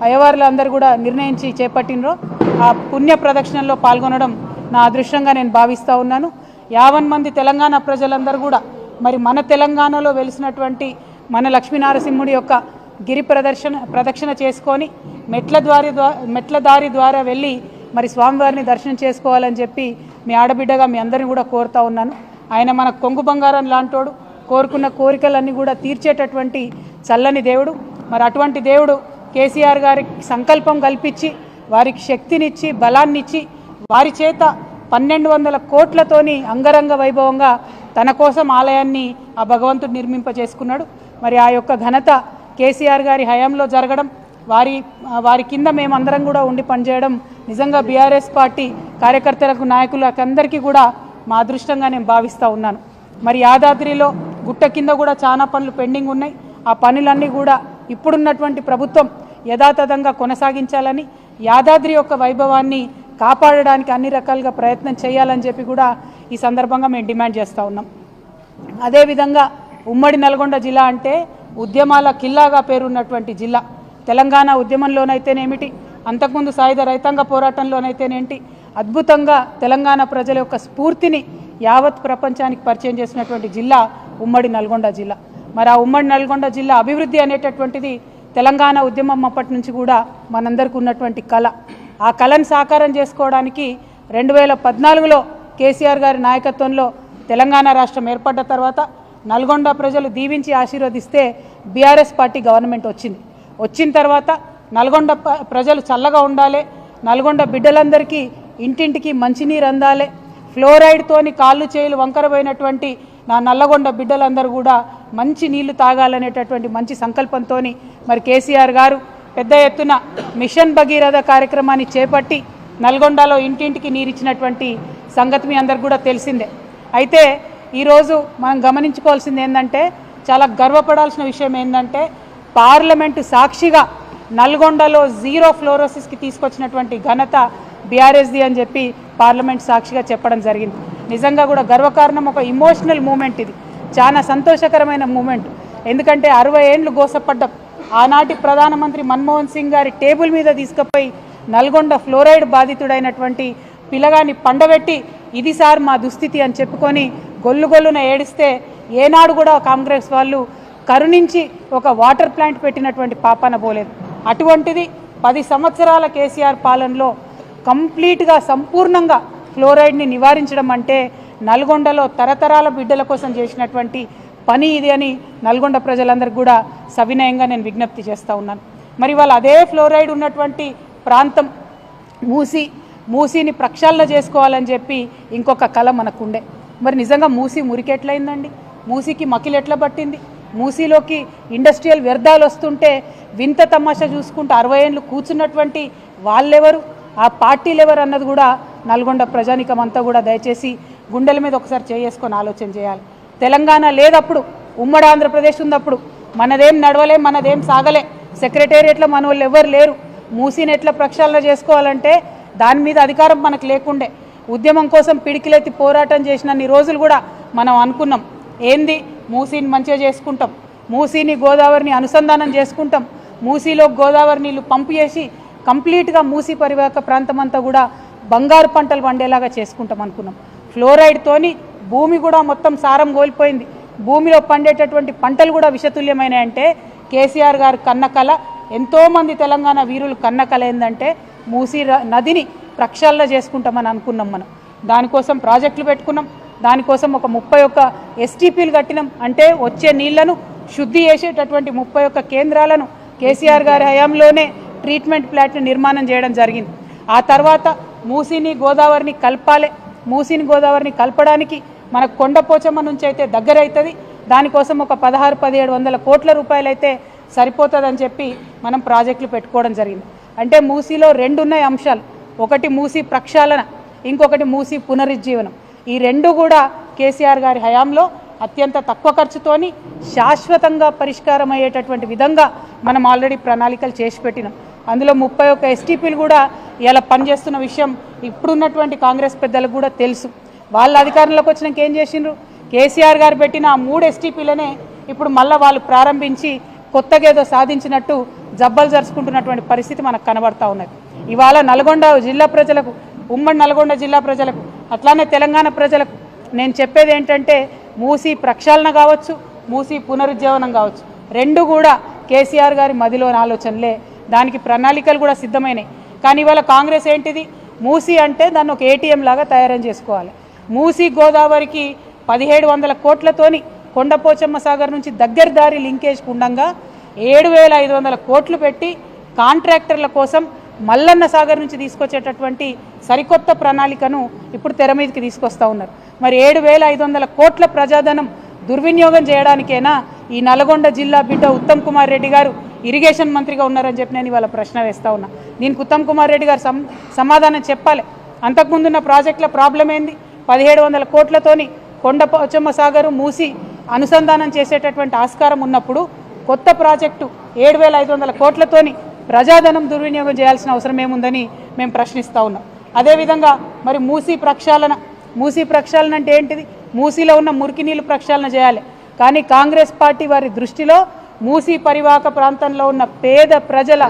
అయ్యవార్లందరూ కూడా నిర్ణయించి చేపట్టినరో ఆ పుణ్య ప్రదక్షిణలో పాల్గొనడం నా అదృష్టంగా నేను భావిస్తా ఉన్నాను. 50 మంది తెలంగాణ ప్రజలందరూ కూడా మరి మన తెలంగాణలో వెలిసినటువంటి మన లక్ష్మీనారసింహుడి యొక్క గిరి ప్రదక్షిణ చేసుకొని మెట్ల దారి ద్వారా వెళ్ళి మరి స్వామివారిని దర్శనం చేసుకోవాలని చెప్పి మీ ఆడబిడ్డగా మీ అందరిని కూడా కోరుతా ఉన్నాను. ఆయన మన కొంగు బంగారం లాంటోడు, కోరుకున్న కోరికలన్నీ కూడా తీర్చేటటువంటి చల్లని దేవుడు. మరి అటువంటి దేవుడు కేసీఆర్ గారికి సంకల్పం కల్పించి వారికి శక్తినిచ్చి బలాన్నిచ్చి వారి చేత 1200 కోట్లతోని అంగరంగ వైభవంగా తన కోసం ఆలయాన్ని ఆ భగవంతుడు నిర్మింపజేసుకున్నాడు. మరి ఆ యొక్క ఘనత కేసీఆర్ గారి హయాంలో జరగడం, వారి కింద మేమందరం కూడా ఉండి పనిచేయడం నిజంగా బీఆర్ఎస్ పార్టీ కార్యకర్తలకు నాయకులకు అందరికీ కూడా మా అదృష్టంగా నేను భావిస్తూ ఉన్నాను. మరి యాదాద్రిలో గుట్ట కింద కూడా చాలా పనులు పెండింగ్ ఉన్నాయి. ఆ పనులన్నీ కూడా ఇప్పుడున్నటువంటి ప్రభుత్వం యథాతథంగా కొనసాగించాలని, యాదాద్రి యొక్క వైభవాన్ని కాపాడడానికి అన్ని రకాలుగా ప్రయత్నం చేయాలని చెప్పి కూడా ఈ సందర్భంగా మేము డిమాండ్ చేస్తూ ఉన్నాం. అదేవిధంగా ఉమ్మడి నల్గొండ జిల్లా అంటే ఉద్యమాల కిల్లాగా పేరున్నటువంటి జిల్లా. తెలంగాణ ఉద్యమంలోనైతేనేమిటి, అంతకుముందు సాయుధ రైతాంగ పోరాటంలోనైతేనేంటి అద్భుతంగా తెలంగాణ ప్రజల యొక్క స్ఫూర్తిని యావత్ ప్రపంచానికి పరిచయం చేసినటువంటి జిల్లా ఉమ్మడి నల్గొండ జిల్లా. మరి ఆ ఉమ్మడి నల్గొండ జిల్లా అభివృద్ధి అనేటటువంటిది తెలంగాణ ఉద్యమం అప్పటి నుంచి కూడా మనందరికీ ఉన్నటువంటి కళ. ఆ కళను సాకారం చేసుకోవడానికి 2014లో కేసీఆర్ గారి నాయకత్వంలో తెలంగాణ రాష్ట్రం ఏర్పడ్డ తర్వాత నల్గొండ ప్రజలు దీవించి ఆశీర్వదిస్తే బీఆర్ఎస్ పార్టీ గవర్నమెంట్ వచ్చిన తర్వాత నల్గొండ ప్రజలు చల్లగా ఉండాలి, నల్గొండ బిడ్డలందరికీ ఇంటింటికి మంచినీరు అందాలి, ఫ్లోరైడ్తోని కాళ్ళు చేతులు వంకరపోయినటువంటి నా నల్లగొండ బిడ్డలందరూ కూడా మంచి నీళ్లు తాగాలనేటటువంటి మంచి సంకల్పంతో మరి కేసీఆర్ గారు పెద్ద ఎత్తున మిషన్ భగీరథ కార్యక్రమాన్ని చేపట్టి నల్గొండలో ఇంటింటికి నీరిచ్చినటువంటి సంగతి మీ అందరికి కూడా తెలిసిందే. అయితే ఈరోజు మనం గమనించుకోవాల్సింది ఏంటంటే, చాలా గర్వపడాల్సిన విషయం ఏంటంటే, పార్లమెంటు సాక్షిగా నల్గొండలో జీరో ఫ్లోరోసిస్కి తీసుకొచ్చినటువంటి ఘనత బీఆర్ఎస్ది అని చెప్పి పార్లమెంట్ సాక్షిగా చెప్పడం జరిగింది. నిజంగా కూడా గర్వకారణం, ఒక ఇమోషనల్ మూమెంట్. ఇది చాలా సంతోషకరమైన మూమెంట్. ఎందుకంటే 60 ఏళ్ళు గోసపడ్డం ఆనాటి ప్రధానమంత్రి మన్మోహన్ సింగ్ గారి టేబుల్ మీద తీసుకుపోయి నల్గొండ ఫ్లోరైడ్ బాధితుడైనటువంటి పిల్లగాన్ని పండబెట్టి ఇది సార్ మా దుస్థితి అని చెప్పుకొని గొల్లున ఏడిస్తే ఏనాడు కూడా కాంగ్రెస్ వాళ్ళు కరుణించి ఒక వాటర్ ప్లాంట్ పెట్టినటువంటి పాపాన పోలేదు. అటువంటిది 10 సంవత్సరాల కేసీఆర్ పాలనలో కంప్లీట్గా సంపూర్ణంగా ఫ్లోరైడ్ని నివారించడం అంటే నల్గొండలో తరతరాల బిడ్డల కోసం చేసినటువంటి పని ఇది అని నల్గొండ ప్రజలందరికీ కూడా సవినయంగా నేను విజ్ఞప్తి చేస్తూ ఉన్నాను. మరి వాళ్ళు అదే ఫ్లోరైడ్ ఉన్నటువంటి ప్రాంతం మూసీని ప్రక్షాళన చేసుకోవాలని చెప్పి ఇంకొక కళ మనకుండే. మరి నిజంగా మూసీ మురికెట్లయిందండి, మూసీకి మకిలు ఎట్లా పట్టింది, మూసీలోకి ఇండస్ట్రియల్ వ్యర్థాలు వస్తుంటే వింత తమాషా చూసుకుంటూ 60 ఏళ్ళు కూర్చున్నటువంటి వాళ్ళెవరు, ఆ పార్టీలు ఎవరు అన్నది కూడా నల్గొండ ప్రజానికం అంతా కూడా దయచేసి గుండెల మీద ఒకసారి చేసుకొని ఆలోచన చేయాలి. తెలంగాణ లేదప్పుడు, ఉమ్మడి ఆంధ్రప్రదేశ్ ఉన్నప్పుడు మనదేం నడవలే, మనదేం సాగలే, సెక్రటేరియట్లో మన వాళ్ళు ఎవరు లేరు. మూసీని ఎట్లా ప్రక్షాళన చేసుకోవాలంటే దాని మీద అధికారం మనకు లేకుండే. ఉద్యమం కోసం పిడికిలెత్తి పోరాటం చేసినన్ని రోజులు కూడా మనం అనుకున్నాం, ఏంది మూసీని మంచిగా చేసుకుంటాం, మూసీని గోదావరిని అనుసంధానం చేసుకుంటాం, మూసీలో గోదావరి నీళ్లు పంపు చేసి కంప్లీట్గా మూసీ పరివాహక ప్రాంతం అంతా కూడా బంగారు పంటలు పండేలాగా చేసుకుంటాం అనుకున్నాం. ఫ్లోరైడ్తోని భూమి కూడా మొత్తం సారం కోల్పోయింది, భూమిలో పండేటటువంటి పంటలు కూడా విషతుల్యమైనాయంటే కేసీఆర్ గారు కన్న కళ, ఎంతోమంది తెలంగాణ వీరులు కన్న కళ ఏంటంటే మూసీ నదిని ప్రక్షాళన చేసుకుంటామని అనుకున్నాం. మనం దానికోసం ప్రాజెక్టులు పెట్టుకున్నాం, దానికోసం ఒక 31 ఎస్టీపీలు కట్టినాం. అంటే వచ్చే నీళ్లను శుద్ధి చేసేటటువంటి 31 కేంద్రాలను కేసీఆర్ గారి హయాంలోనే ట్రీట్మెంట్ ప్లాంట్ని నిర్మాణం చేయడం జరిగింది. ఆ తర్వాత మూసీని గోదావరిని కలపాలి, మూసీని గోదావరిని కలపడానికి మనకు కొండపోచమ్మ నుంచి అయితే దగ్గర అవుతుంది, దానికోసం ఒక 1600-1700 కోట్ల రూపాయలు అయితే సరిపోతుందని చెప్పి మనం ప్రాజెక్టులు పెట్టుకోవడం జరిగింది. అంటే మూసీలో 2 ఉన్నాయి అంశాలు, ఒకటి మూసీ ప్రక్షాళన, ఇంకొకటి మూసీ పునరుజ్జీవనం. ఈ 2 కూడా కేసీఆర్ గారి హయాంలో అత్యంత తక్కువ ఖర్చుతోని శాశ్వతంగా పరిష్కారం అయ్యేటటువంటి విధంగా మనం ఆల్రెడీ ప్రణాళికలు చేసి పెట్టినాం. అందులో 31 ఎస్టీపీలు కూడా ఇలా పనిచేస్తున్న విషయం ఇప్పుడున్నటువంటి కాంగ్రెస్ పెద్దలకు కూడా తెలుసు. వాళ్ళ అధికారంలోకి వచ్చినాక ఏం చేసిండ్రు, కేసీఆర్ గారు పెట్టిన 3 ఎస్టీపీలనే ఇప్పుడు మళ్ళీ వాళ్ళు ప్రారంభించి కొత్తగా ఏదో సాధించినట్టు జబ్బలు జరుచుకుంటున్నటువంటి పరిస్థితి మనకు కనబడతా ఉన్నది. ఇవాళ నల్గొండ జిల్లా ప్రజలకు, ఉమ్మడి నల్గొండ జిల్లా ప్రజలకు, అట్లానే తెలంగాణ ప్రజలకు నేను చెప్పేది ఏంటంటే, మూసీ ప్రక్షాళన కావచ్చు, మూసీ పునరుజ్జీవనం కావచ్చు, రెండు కూడా కేసీఆర్ గారి మదిలోని ఆలోచనలే. దానికి ప్రణాళికలు కూడా సిద్ధమైనాయి. కానీ ఇవాళ కాంగ్రెస్ ఏంటిది, మూసీ అంటే దాన్ని ఒక ఏటీఎం లాగా తయారు చేసుకోవాలి. మూసీ గోదావరికి 1700 కోట్లతోని కొండపోచమ్మ సాగర్ నుంచి దగ్గర దారి లింకేజ్ ఉండంగా 7500 కోట్లు పెట్టి కాంట్రాక్టర్ల కోసం మల్లన్న సాగర్ నుంచి తీసుకొచ్చేటటువంటి సరికొత్త ప్రణాళికను ఇప్పుడు తెర మీదకి తీసుకొస్తా ఉన్నారు. మరి 7500 కోట్ల ప్రజాధనం దుర్వినియోగం చేయడానికైనా ఈ నల్గొండ జిల్లా బిడ్డ ఉత్తమ్ కుమార్ రెడ్డి గారు ఇరిగేషన్ మంత్రిగా ఉన్నారని చెప్పి నేను ఇవాళ ప్రశ్న వేస్తా ఉన్నా. దీనికి ఉత్తమ్ కుమార్ రెడ్డి గారు సమాధానం చెప్పాలి. అంతకుముందున్న ప్రాజెక్టుల ప్రాబ్లం ఏంది? 1700 కోట్లతోని కొండపోచమ్మ సాగరు మూసి అనుసంధానం చేసేటటువంటి ఆస్కారం ఉన్నప్పుడు కొత్త ప్రాజెక్టు 7500 కోట్లతోని ప్రజాధనం దుర్వినియోగం చేయాల్సిన అవసరం ఏముందని మేము ప్రశ్నిస్తూ ఉన్నాం. అదేవిధంగా మరి మూసీ ప్రక్షాళన అంటే ఏంటిది? మూసీలో ఉన్న మురికి నీళ్ళు ప్రక్షాళన చేయాలి. కానీ కాంగ్రెస్ పార్టీ వారి దృష్టిలో మూసీ పరివాహక ప్రాంతంలో ఉన్న పేద ప్రజల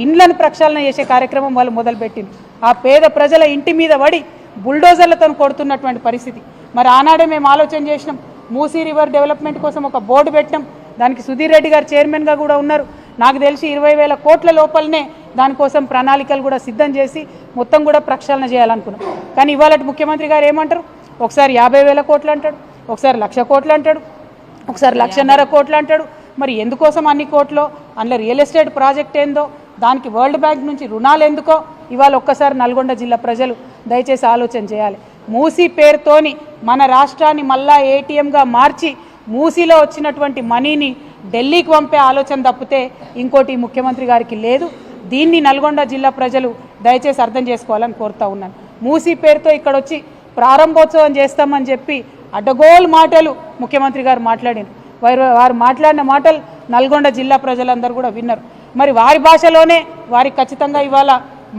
ఇండ్లను ప్రక్షాళన చేసే కార్యక్రమం వాళ్ళు మొదలుపెట్టింది. ఆ పేద ప్రజల ఇంటి మీద పడి బుల్డోజర్లతో కొడుతున్నటువంటి పరిస్థితి. మరి ఆనాడే మేము ఆలోచన చేసినాం, మూసీ రివర్ డెవలప్మెంట్ కోసం ఒక బోర్డు పెట్టినాం. దానికి సుధీర్ రెడ్డి గారు చైర్మన్గా కూడా ఉన్నారు. నాకు తెలిసి 20,000 కోట్ల లోపలనే దానికోసం ప్రణాళికలు కూడా సిద్ధం చేసి మొత్తం కూడా ప్రక్షాళన చేయాలనుకున్నాం. కానీ ఇవాళ ముఖ్యమంత్రి గారు ఏమంటారు? ఒకసారి 50,000 కోట్లు అంటాడు, ఒకసారి 1,00,000 కోట్లు అంటాడు, ఒకసారి 1,50,000 కోట్లు అంటాడు. మరి ఎందుకోసం అన్ని కోట్లు? అందులో రియల్ ఎస్టేట్ ప్రాజెక్ట్ ఏందో, దానికి వరల్డ్ బ్యాంక్ నుంచి రుణాలు ఎందుకో ఇవాళ ఒక్కసారి నల్గొండ జిల్లా ప్రజలు దయచేసి ఆలోచన చేయాలి. మూసీ పేరుతోని మన రాష్ట్రాన్ని మళ్ళా ఏటీఎంగా మార్చి మూసీలో వచ్చినటువంటి మనీని ఢిల్లీకి పంపే ఆలోచన తప్పితే ఇంకోటి ముఖ్యమంత్రి గారికి లేదు. దీన్ని నల్గొండ జిల్లా ప్రజలు దయచేసి అర్థం చేసుకోవాలని కోరుతా ఉన్నాను. మూసీ పేరుతో ఇక్కడ వచ్చి ప్రారంభోత్సవం చేస్తామని చెప్పి అడ్డగోలు మాటలు ముఖ్యమంత్రి గారు మాట్లాడారు. వారు మాట్లాడిన మాటలు నల్గొండ జిల్లా ప్రజలందరూ కూడా విన్నారు. మరి వారి భాషలోనే వారికి ఖచ్చితంగా ఇవాళ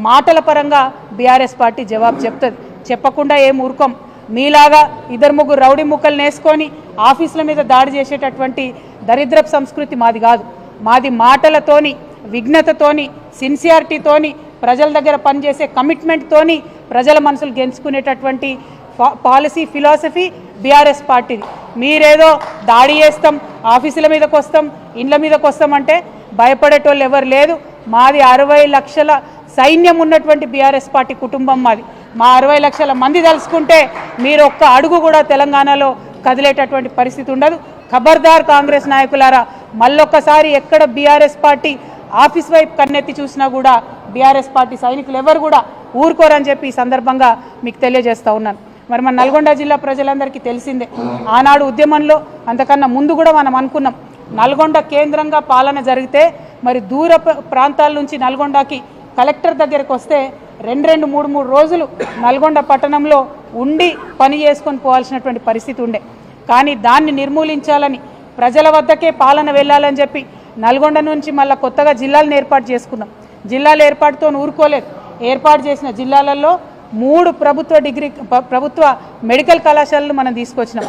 మాటల పరంగా బీఆర్ఎస్ పార్టీ జవాబు చెప్తుంది. చెప్పకుండా ఏం ఊరుకోం. మీలాగా 2-3 రౌడీ ముక్కలు నేసుకొని ఆఫీసుల మీద దాడి చేసేటటువంటి దరిద్రపు సంస్కృతి మాది కాదు. మాది మాటలతోని, విఘ్నతతోని, సిన్సియారిటీతోని, ప్రజల దగ్గర పనిచేసే కమిట్మెంట్తోని ప్రజల మనసులు గెలుచుకునేటటువంటి పాలసీ ఫిలాసఫీ బీఆర్ఎస్ పార్టీది. మీరేదో దాడి చేస్తాం, ఆఫీసుల మీదకి వస్తాం, ఇండ్ల మీదకి వస్తామంటే భయపడేటోళ్ళు ఎవరు లేదు. మాది 60 లక్షల సైన్యం ఉన్నటువంటి బీఆర్ఎస్ పార్టీ కుటుంబం మాది. మా 60 లక్షల మంది తలుసుకుంటే మీరు ఒక్క అడుగు కూడా తెలంగాణలో కదిలేటటువంటి పరిస్థితి ఉండదు. ఖబర్దార్ కాంగ్రెస్ నాయకులారా, మళ్ళొక్కసారి ఎక్కడ బీఆర్ఎస్ పార్టీ ఆఫీస్ వైపు కన్నెత్తి చూసినా కూడా బీఆర్ఎస్ పార్టీ సైనికులు ఎవరు కూడా ఊరుకోరని చెప్పి ఈ సందర్భంగా మీకు తెలియజేస్తూ ఉన్నాను. మరి మన నల్గొండ జిల్లా ప్రజలందరికీ తెలిసిందే, ఆనాడు ఉద్యమంలో అంతకన్నా ముందు కూడా మనం అనుకున్నాం, నల్గొండ కేంద్రంగా పాలన జరిగితే మరి దూర ప్రాంతాల నుంచి నల్గొండకి కలెక్టర్ దగ్గరికి వస్తే 2-3 రోజులు నల్గొండ పట్టణంలో ఉండి పని చేసుకొని పోవాల్సినటువంటి పరిస్థితి ఉండే. కానీ దాన్ని నిర్మూలించాలని, ప్రజల వద్దకే పాలన వెళ్ళాలని చెప్పి నల్గొండ నుంచి మళ్ళీ కొత్తగా జిల్లాలను ఏర్పాటు చేసుకున్నాం. జిల్లాల ఏర్పాటుతో ఊరుకోలేదు. ఏర్పాటు చేసిన జిల్లాలలో 3 ప్రభుత్వ మెడికల్ కళాశాలలు మనం తీసుకొచ్చినాం.